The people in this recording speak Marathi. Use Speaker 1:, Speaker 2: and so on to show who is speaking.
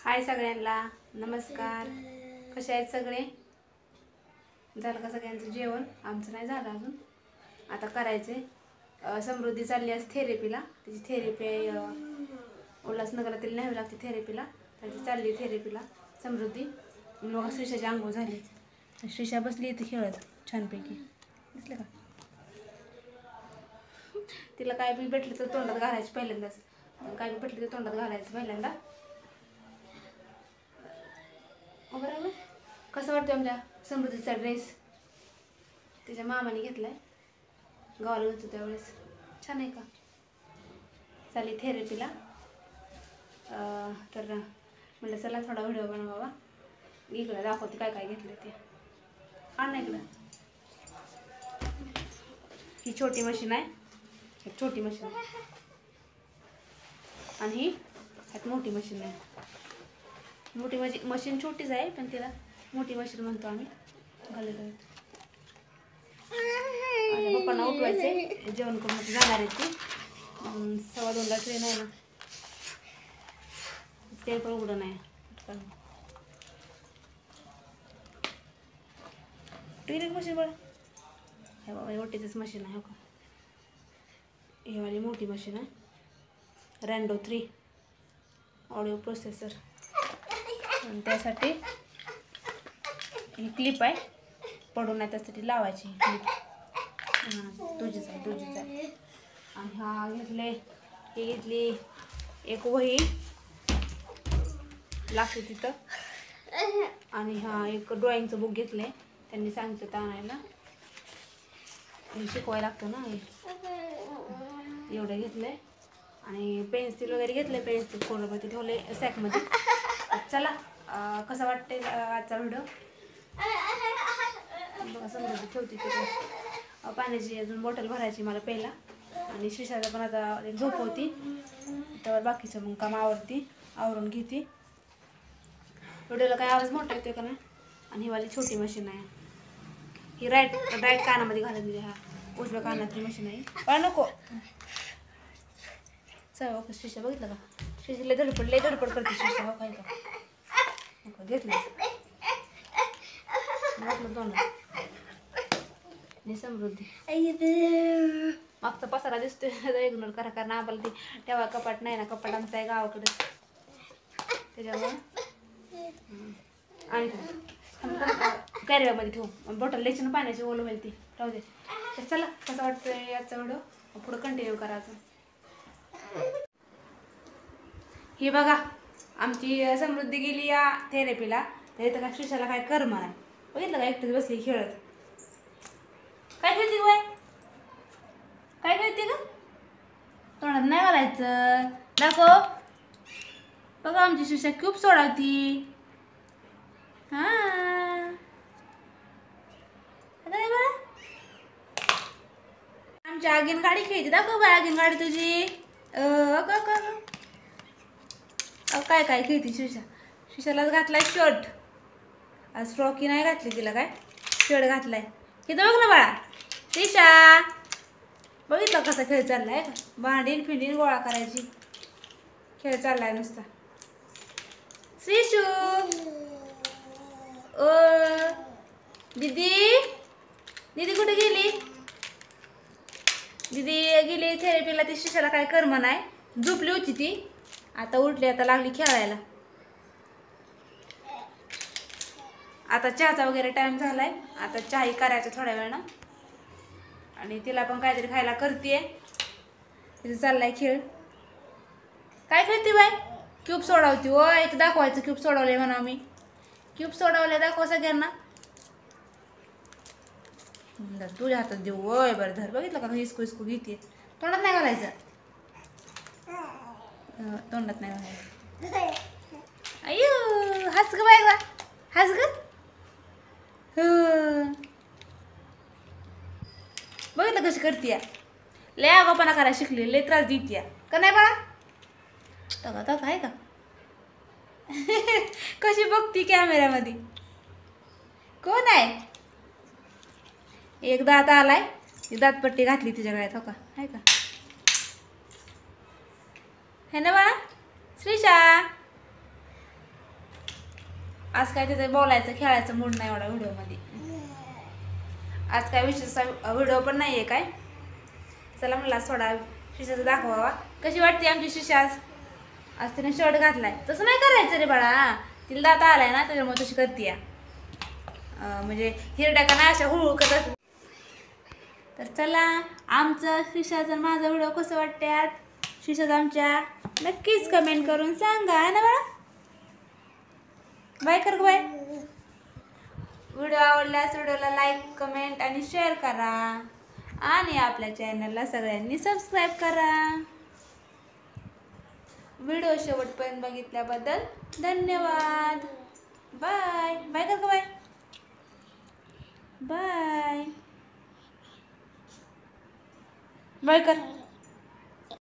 Speaker 1: हाय सगळ्यांना नमस्कार. कसे आहेत सगळे? झालं का सगळ्यांचं जेवण? आमचं नाही झालं अजून, आता करायचे. समृद्धी चालली आहे थेरपीला. तिची थेरपी आहे उल्हासनगरला, तिला न्यावी लागते थेरपीला. तर ती चालली थेरपीला समृद्धी. मग श्रीषाची आंघोळ झाली. श्रीषा बसली इथे खेळत छानपैकी. दिसलं का? तिला काय बी भेटलं तर तोंडात घालायचं पहिल्यांदाच. काय बी भेटलं तर तोंडात घालायचं पहिल्यांदा. बरोबर. कसं वाटतं आमच्या समृद्धीचा ड्रेस? तिच्या मामाने घेतलाय, गावाला होतो त्यावेळेस. छान आहे का? चालली थेरपीला. तर म्हटलं चला थोडा व्हिडिओ बनवावा. इकडं दाखवते काय काय घेतलं ते. आण ना इकडं. ही छोटी मशीन आहे, एक छोटी मशीन आहे, आणि ही एक मोठी मशीन आहे. मोठी मशीन छोटीच आहे, पण तिला मोठी मशीन म्हणतो आम्ही. घालून पप्पांना उठवायचे, जेवण करून जाणार आहे ती. 2:15ला ट्रेन आहे ना, ते पण उघडं नाही. ट्रेन मशीन बघा, हे बाबा मोठीच मशीन आहे. हो का? ही वाली मोठी मशीन आहे, रॅन्डो 3 ऑडिओ प्रोसेसर. आणि त्यासाठी ही क्लिप आहे, पडून नाही त्यासाठी लावायची ही क्लिप. तुझीच आहे. आणि हा घेतले, हे घेतली एक वही लागते तिथं. आणि हा एक ड्रॉइंगचं बुक घेतले, त्यांनी सांगितलं आणायला. हे शिकवायला लागतं ना, हे एवढं घेतलंय. आणि पेन्सिल वगैरे घेतले, पेन्सिल कोणामध्ये ठेवले सॅकमध्ये. चला कसं वाटतंय आजचा व्हिडिओ बघा. समृद्धी ठेवते तिथे पाण्याची अजून बॉटल भरायची मला पहिला. आणि श्रीषाला पण आता एक झोप होती, त्यावर बाकीचं मग काम आवरून घेते. व्हिडिओला काय आवाज मोठा येतोय का नाही? आणि ही वाली छोटी मशीन आहे, ही राईट कानामध्ये घालून दिली. हा उजव्या कानातली मशीन आहे. पण नको चल. श्रीषा बघितलं का? श्रीषा लय धडपड करते श्रीषा. हो काय का? घेतलं म्हटलं तोंडात. समृद्धी मागचा पसारा दिसतोय, इग्नोर करा, कारण आम्हाला ती तेव्हा कपाट नाही ना. कपाट आमचं आहे गावाकडे, त्याच्यामुळं. आणि कॅरीबॅगमध्ये ठेवू, बॉटल द्यायची ना पाण्याची, ओलं होईल ती, राहू दे. तर चला कसं वाटतंय आजचा व्हिडिओ, पुढं कंटिन्यू करायचं. ही बघा आमची समृद्धी गेली या थेरपीला. तर इथं का श्रीषाला काय करमना नाही. बघितलं का? एकटीच बसली खेळत. काय खेळते वय? काय खेळते ग? तोंडात नाही घालायचं. दाखव. बघा आमची श्रीषा क्यूब सोडावती. हा आमची आगीन गाडी खेळते. दाखव बाय आगीन गाडी तुझी. काय काय खेळते श्रीषा? श्रीषालाच घातलाय शर्ट. आज फ्रॉकी नाही घातली तिला, काय शर्ट घातलाय. इथं बघ ना बाळा श्रीषा. बघितलं कसा खेळ चाललाय का? भांडीन फिंडीन गोळा करायची खेळ चाललाय नुसता. श्रीशू ओ दीदी कुठे गेली? दीदी गेली थेरपीला. ती श्रीषाला काय करमना नाही, झोपली होती ती, आता उठली, आता लागली खेळायला. आता चहाचा वगैरे टाइम झालाय, आता चहाही करायचा थोड्या वेळानं. आणि तिला पण काहीतरी खायला करते. तिथे चाललाय खेळ. काय खेळते बाय? क्यूब सोडवती. ओ एक दाखवायचं क्यूब सोडवलंय म्हणा. मी क्यूब सोडवले, दाखव सगळ्यांना. तुझ्या हातात देऊ. ओय बरं धर. बघितलं का? हिसकू घेते. तोंडात नाही घालायचं, तोंडात नाही घालायचं. अय्यो हस ग बाय, हस ग. बघितलं कशी करते? लय आगाऊपणा करायला शिकली, लय त्रास देते का नाही बाळा? तका आहे का? कशी बघती कॅमेऱ्यामध्ये. कोण आहे? एक दात आलाय, दातपट्टी घातली तिच्या गळ्यात. हो का? आहे का? है ना बाळा? श्रीषा आज काय तिथे बोलायचं खेळायचं मूड नाही एवढा व्हिडिओमध्ये. आज काय विशेष व्हिडिओ पण नाही आहे काय. चला मला सोडा शिशाचं दाखवावा. कशी वाटते आमची शिशा आज. आज तिने शर्ट घातलाय. तसं नाही करायचं रे बाळा, तिला दात आलाय ना त्याच्यामुळे तशी करते. म्हणजे हिरड्या का नाही अशा हुळू करत. तर चला आमचं शिशाचं माझा व्हिडिओ कसं वाटतात शिशाचं आमच्या नक्कीच कमेंट करून सांगा ना बाळा. बाय कर बाय. व्हिडिओ आवडल्यास व्हिडिओला लाईक कमेंट आणि शेअर करा आणि आपल्या चॅनलला सगळ्यांनी सबस्क्राईब करा. व्हिडिओ शेवटपर्यंत बघितल्याबद्दल धन्यवाद. बाय बाय कर बाय. बाय बाय कर.